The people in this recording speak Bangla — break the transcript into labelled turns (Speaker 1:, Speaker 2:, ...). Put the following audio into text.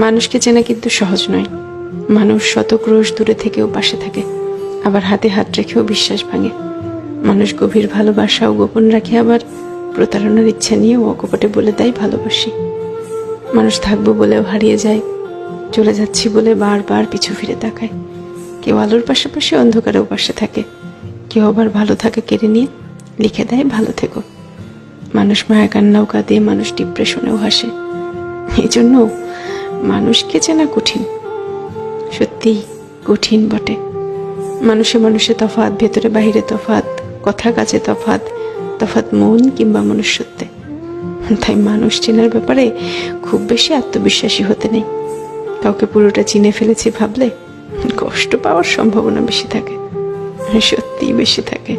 Speaker 1: মানুষকে চেনা কিন্তু সহজ নয়। মানুষ শত ক্রোশ দূরে থেকেও পাশে থাকে, আবার হাতে হাত রেখেও বিশ্বাস ভাঙে। মানুষ গভীর ভালোবাসাও গোপন রাখে, আবার প্রতারণার ইচ্ছা নিয়েও অকপটে বলে দেয় ভালোবাসি। মানুষ থাকবো বলেও হারিয়ে যায়, চলে যাচ্ছি বলে বারবার পিছু ফিরে তাকায়। কেউ আলোর পাশাপাশি অন্ধকারেও পাশে থাকে, কেউ আবার ভালো থাকে কেড়ে নিয়ে লিখে দেয় ভালো থেকো। মানুষ মায়া কান্নাও কাঁদে, মানুষ ডিপ্রেশনেও হাসে। এই জন্য মানুষকে চেনা কঠিন, সত্যি কঠিন বটে। মানুষে মানুষে তফাৎ, ভেতরে বাহিরে তফাৎ, কথা কাজে তফাৎ, তফাৎ মন কিংবা মনুষ্যত্বে। তাই মানুষ চেনার ব্যাপারে খুব বেশি আত্মবিশ্বাসী হতে নেই। কাউকে পুরোটা চিনে ফেলেছি ভাবলে কষ্ট পাওয়ার সম্ভাবনা বেশি থাকে, সত্যিই বেশি থাকে।